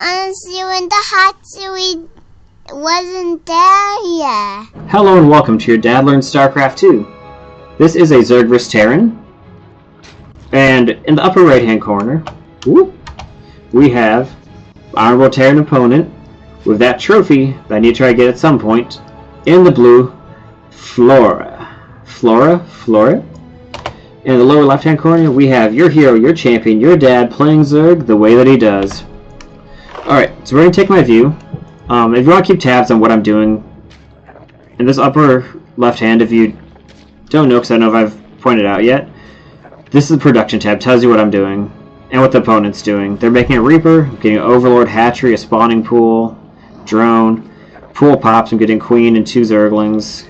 See you in the hot seat wasn't there yet. Hello and welcome to your Dad Learns StarCraft 2. This is a Zerg vs. Terran. And in the upper right hand corner, we have honorable Terran opponent with that trophy that I need to try to get at some point. In the blue, Flora. In the lower left hand corner, we have your hero, your champion, your dad playing Zerg the way that he does. Alright, so we're going to take my view. If you want to keep tabs on what I'm doing, in this upper left hand, if you don't know, because I don't know if I've pointed out yet, this is the production tab, tells you what I'm doing and what the opponent's doing. They're making a Reaper, getting an Overlord hatchery, a spawning pool, drone, pool pops, I'm getting Queen and 2 Zerglings.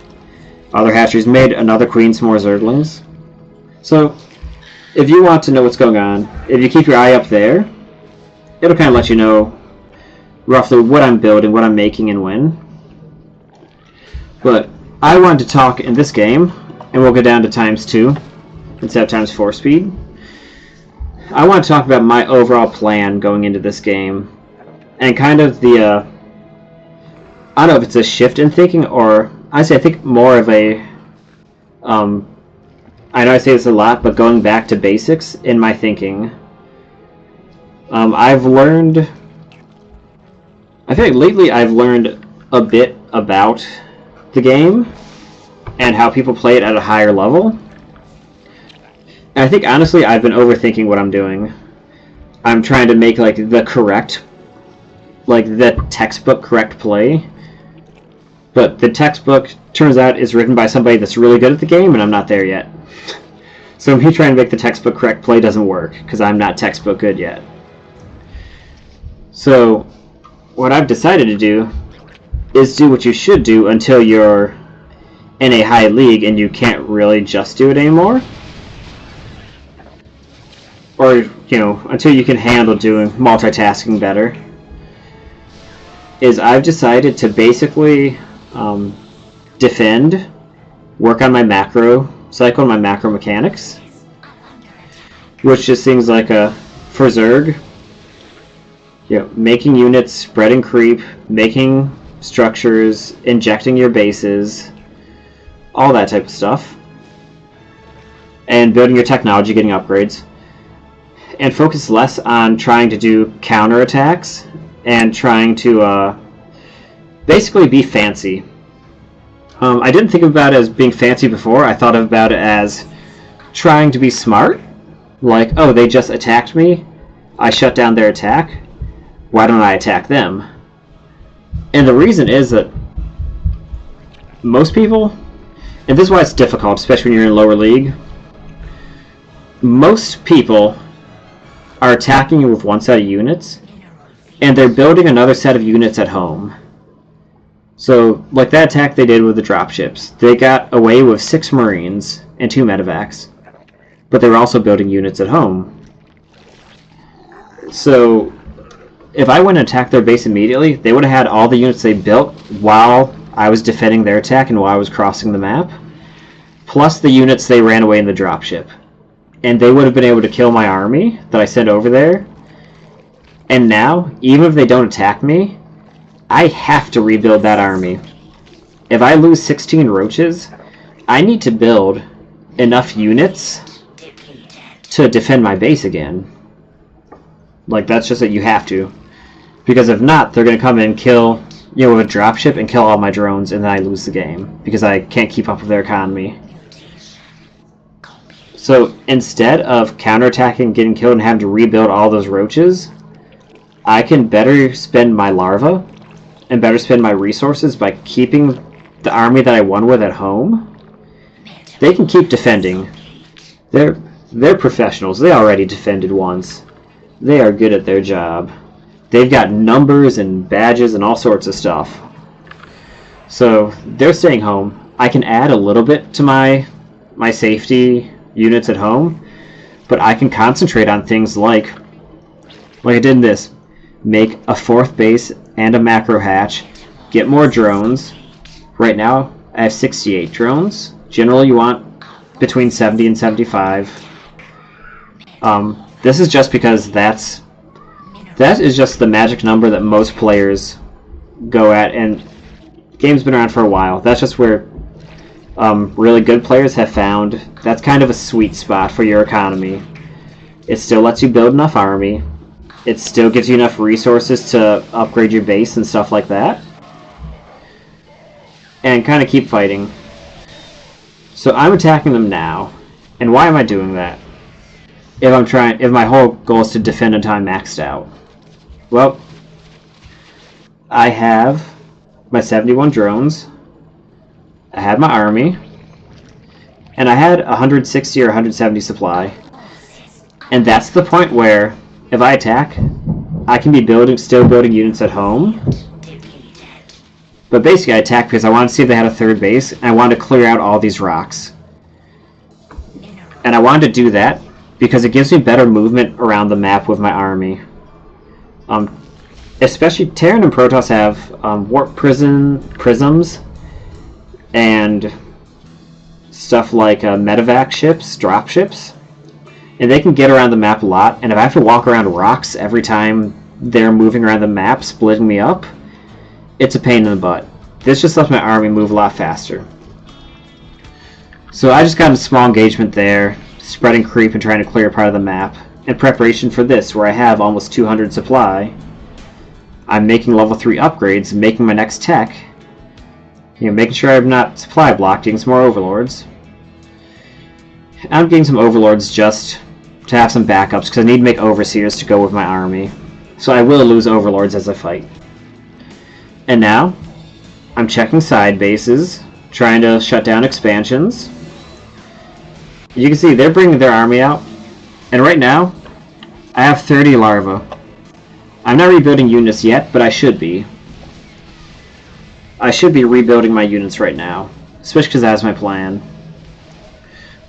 Other hatcheries made another Queen, some more Zerglings. So, if you want to know what's going on, if you keep your eye up there, it'll kind of let you know roughly what I'm building, what I'm making, and when. But I wanted to talk in this game, and we'll go down to ×2 instead of ×4 speed. I want to talk about my overall plan going into this game, and kind of the, I don't know if it's a shift in thinking, or I think more of a, I know I say this a lot, but going back to basics in my thinking. I've learned, I feel like lately I've learned a bit about the game and how people play it at a higher level. And I think honestly I've been overthinking what I'm doing. I'm trying to make like the correct, like the textbook correct play. But the textbook turns out is written by somebody that's really good at the game and I'm not there yet. So me trying to make the textbook correct play doesn't work because I'm not textbook good yet. So, what I've decided to do is do what you should do until you're in a high league and you can't really just do it anymore. Or, you know, until you can handle doing multitasking better. Is I've decided to basically defend, work on my macro cycle and my macro mechanics. Which is things like for Zerg, you know, making units, spreading creep, making structures, injecting your bases, all that type of stuff. And building your technology, getting upgrades. And focus less on trying to do counterattacks and trying to basically be fancy. I didn't think about it as being fancy before. I thought about it as trying to be smart. Like, oh, they just attacked me. I shut down their attack. Why don't I attack them? And the reason is that most people, and this is why it's difficult, especially when you're in lower league, most people are attacking you with one set of units, and they're building another set of units at home. So, like that attack they did with the dropships, they got away with 6 Marines and 2 medevacs, but they were also building units at home. So, if I went and attacked their base immediately, they would have had all the units they built while I was defending their attack and while I was crossing the map, plus the units they ran away in the dropship. And they would have been able to kill my army that I sent over there. And now, even if they don't attack me, I have to rebuild that army. If I lose 16 roaches, I need to build enough units to defend my base again. Like, that's just that you have to. Because if not, they're going to come in and kill, you know, with a dropship and kill all my drones, and then I lose the game. Because I can't keep up with their economy. So, instead of counterattacking, getting killed, and having to rebuild all those roaches, I can better spend my larvae, and better spend my resources by keeping the army that I won with at home. They can keep defending. They're professionals. They already defended once. They are good at their job. They've got numbers and badges and all sorts of stuff. So they're staying home. I can add a little bit to my safety units at home, but I can concentrate on things like I did in this. Make a 4th base and a macro hatch. Get more drones. Right now I have 68 drones. Generally you want between 70 and 75. This is just because that's That is just the magic number that most players go at, and the game's been around for a while. That's just where really good players have found that's kind of a sweet spot for your economy. It still lets you build enough army. It still gives you enough resources to upgrade your base and stuff like that. And kind of keep fighting. So I'm attacking them now. And why am I doing that? If my whole goal is to defend until I'm maxed out. Well, I have my 71 drones. I had my army. And I had 160 or 170 supply. And that's the point where, if I attack, I can be still building units at home. But basically I attacked because I wanted to see if they had a third base, and I wanted to clear out all these rocks. And I wanted to do that because it gives me better movement around the map with my army. Especially Terran and Protoss have warp prisms and stuff like medevac ships, drop ships. And they can get around the map a lot, and if I have to walk around rocks every time they're moving around the map, splitting me up, it's a pain in the butt. This just lets my army move a lot faster. So I just got a small engagement there, spreading creep and trying to clear part of the map. In preparation for this, where I have almost 200 supply, I'm making level 3 upgrades, making my next tech, making sure I'm not supply blocked, getting some more overlords. I'm getting some overlords just to have some backups, because I need to make overseers to go with my army. So I will lose overlords as I fight. And now, I'm checking side bases, trying to shut down expansions. You can see they're bringing their army out, and right now, I have 30 larvae. I'm not rebuilding units yet, but I should be. I should be rebuilding my units right now, especially because that's my plan.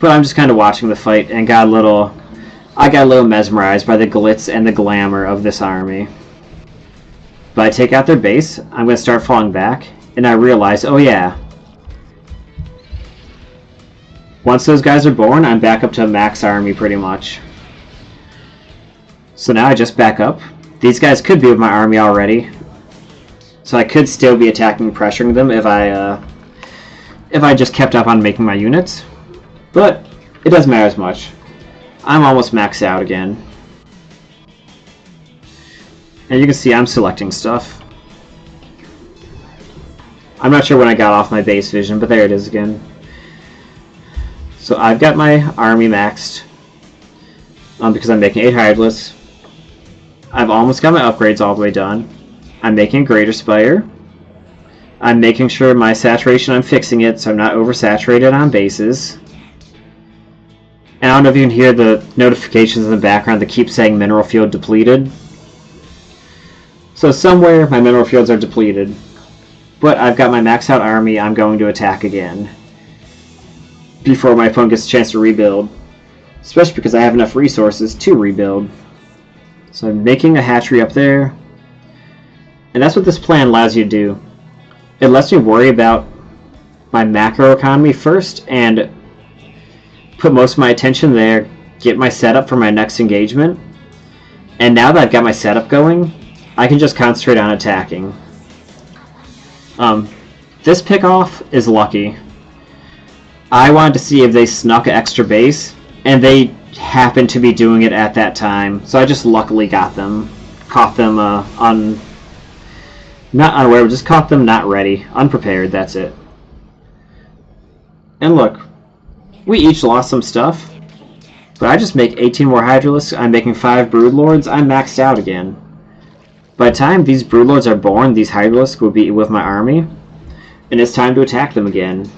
But I'm just kind of watching the fight and I got a little mesmerized by the glitz and the glamour of this army. But I take out their base, I'm going to start falling back, and I realize, oh yeah, once those guys are born, I'm back up to a max army pretty much. So now I just back up. These guys could be with my army already, so I could still be attacking and pressuring them if I just kept up on making my units. But it doesn't matter as much. I'm almost maxed out again. And you can see I'm selecting stuff. I'm not sure when I got off my base vision, but there it is again. So I've got my army maxed because I'm making 8 Hydralisks. I've almost got my upgrades all the way done. I'm making a Greater Spire. I'm making sure my saturation, I'm fixing it so I'm not oversaturated on bases. And I don't know if you can hear the notifications in the background that keep saying mineral field depleted. So somewhere my mineral fields are depleted. But I've got my maxed out army I'm going to attack again before my opponent gets a chance to rebuild. Especially because I have enough resources to rebuild. So I'm making a hatchery up there. And that's what this plan allows you to do. It lets me worry about my macro economy first and put most of my attention there, get my setup for my next engagement. And now that I've got my setup going, I can just concentrate on attacking. This pickoff is lucky. I wanted to see if they snuck an extra base, and they happened to be doing it at that time. So I just luckily got them. Caught them not unaware, just caught them not ready. Unprepared, that's it. And look, we each lost some stuff, but I just make 18 more Hydralisks, I'm making 5 Broodlords, I'm maxed out again. By the time these Broodlords are born, these Hydralisks will be with my army, and it's time to attack them again.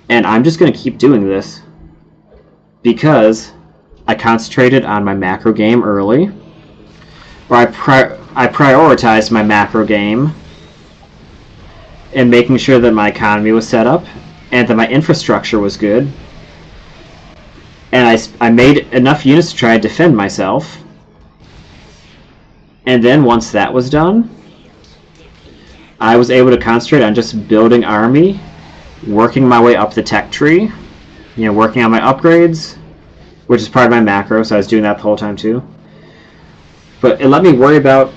And I'm just going to keep doing this, because I concentrated on my macro game early, or I prioritized my macro game, and making sure that my economy was set up, and that my infrastructure was good. And I made enough units to try to defend myself. And then once that was done, I was able to concentrate on just building army, working my way up the tech tree, working on my upgrades, which is part of my macro, so I was doing that the whole time too. But it let me worry about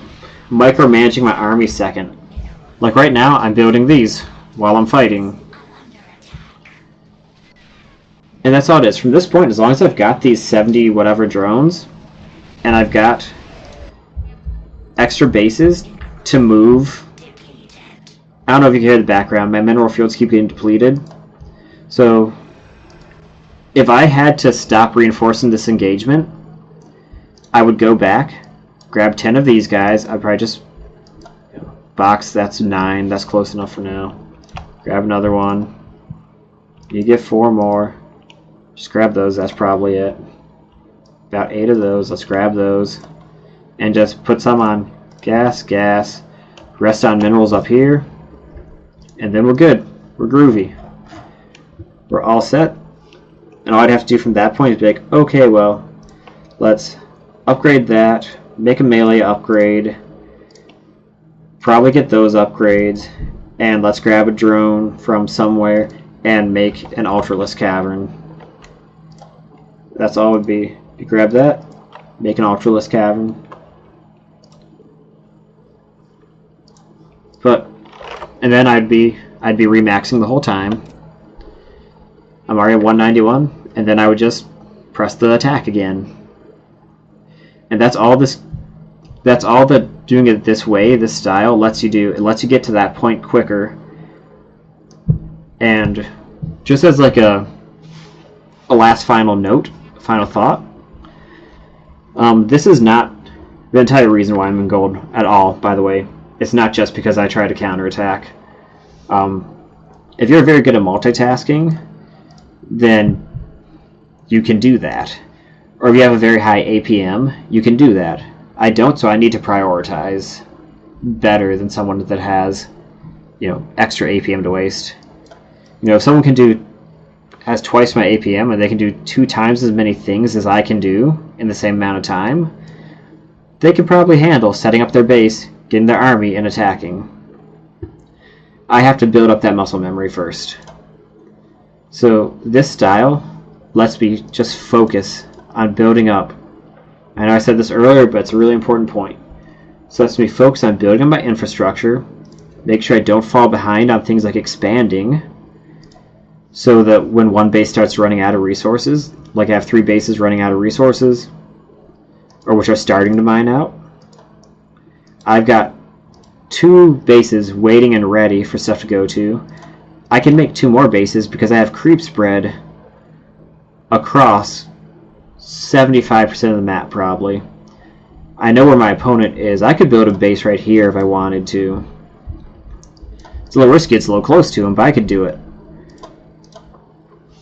micromanaging my army second. Like right now, I'm building these while I'm fighting. And that's all it is. From this point, as long as I've got these 70 whatever drones, and I've got extra bases to move. I don't know if you can hear the background. My mineral fields keep getting depleted. So if I had to stop reinforcing this engagement, I would go back, grab 10 of these guys. I'd probably just box, that's 9. That's close enough for now. Grab another one. You get 4 more. Just grab those. That's probably it. About 8 of those. Let's grab those. And just put some on gas, gas. Rest on minerals up here. And then we're good. We're groovy. We're all set. And all I'd have to do from that point is be like, okay, well, let's upgrade that. Make a melee upgrade. Probably get those upgrades. And let's grab a drone from somewhere and make an ultralisk cavern. That's all it would be. You grab that, make an ultralisk cavern. And then I'd be remaxing the whole time. I'm already at 191, and then I would just press the attack again. And that's all this. That's all that doing it this way, this style, lets you do. It lets you get to that point quicker. And just as like a last final note, final thought. This is not the entire reason why I'm in gold at all, by the way. It's not just because I try to counterattack. If you're very good at multitasking, then you can do that. Or if you have a very high APM, you can do that. I don't, so I need to prioritize better than someone that has, extra APM to waste. If someone has twice my APM and they can do 2 times as many things as I can do in the same amount of time, they can probably handle setting up their base, getting their army, and attacking. I have to build up that muscle memory first. So this style lets me just focus on building up. I know I said this earlier, but it's a really important point. So it lets me focus on building up my infrastructure, make sure I don't fall behind on things like expanding, so that when one base starts running out of resources, like I have 3 bases running out of resources, or which are starting to mine out, I've got 2 bases waiting and ready for stuff to go to. I can make 2 more bases because I have creep spread across 75% of the map probably. I know where my opponent is. I could build a base right here if I wanted to. It's a little risky, it's a little close to him, but I could do it.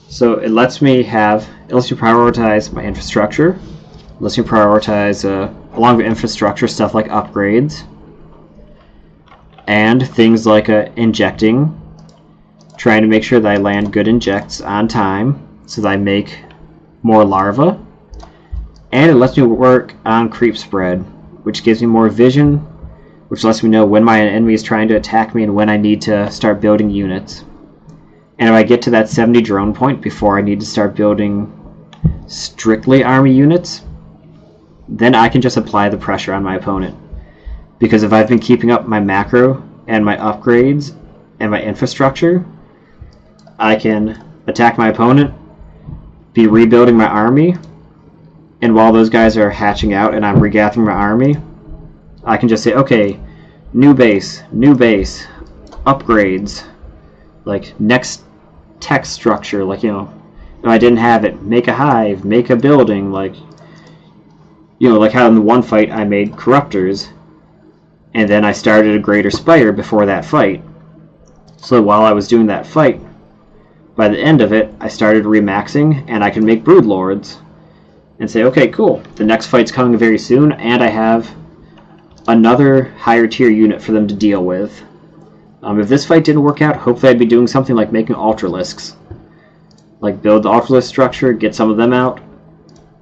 So it lets me prioritize my infrastructure. It lets me prioritize along with infrastructure stuff like upgrades and things like injecting, trying to make sure that I land good injects on time so that I make more larvae. And it lets me work on creep spread, which gives me more vision, which lets me know when my enemy is trying to attack me and when I need to start building units. And if I get to that 70 drone point before I need to start building strictly army units, then I can just apply the pressure on my opponent. Because if I've been keeping up my macro and my upgrades and my infrastructure, I can attack my opponent, be rebuilding my army, and while those guys are hatching out and I'm regathering my army, I can just say, okay, new base, upgrades, like next tech structure, like, if I didn't have it, make a hive, make a building, like how in the one fight I made corruptors, and then I started a greater spire before that fight. So while I was doing that fight, by the end of it, I started remaxing, and I can make broodlords, and say, okay, cool, the next fight's coming very soon, and I have another higher tier unit for them to deal with. If this fight didn't work out, hopefully I'd be doing something like making ultralisks. Like build the ultralisk structure, get some of them out,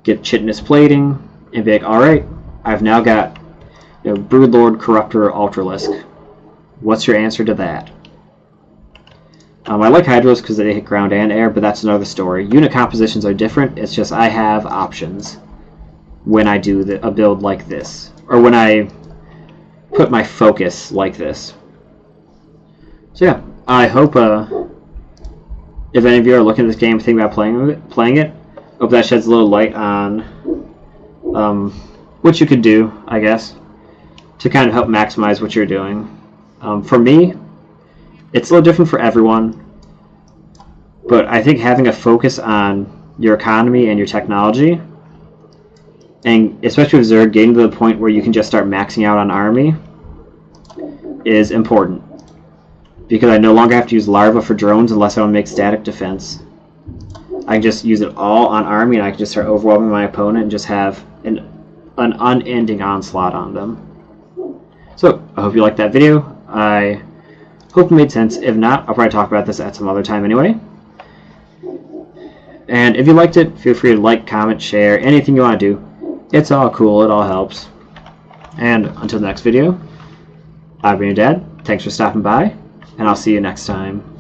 get chitinous plating, and be like, alright, I've now got Broodlord, Corruptor, Ultralisk. What's your answer to that? I like Hydros because they hit ground and air, but that's another story. Unit compositions are different, it's just I have options when I do a build like this. or when I put my focus like this. So yeah, I hope if any of you are looking at this game, thinking about playing it, hope that sheds a little light on what you could do, I guess, to kind of help maximize what you're doing. For me, it's a little different for everyone, but I think having a focus on your economy and your technology, and especially with Zerg, getting to the point where you can just start maxing out on army is important. Because I no longer have to use larva for drones unless I want to make static defense. I can just use it all on army, and I can just start overwhelming my opponent and just have an unending onslaught on them. So, I hope you liked that video. I hope it made sense. If not, I'll probably talk about this at some other time anyway. And if you liked it, feel free to like, comment, share, anything you want to do. It's all cool, it all helps. And until the next video, I've been your dad. Thanks for stopping by, and I'll see you next time.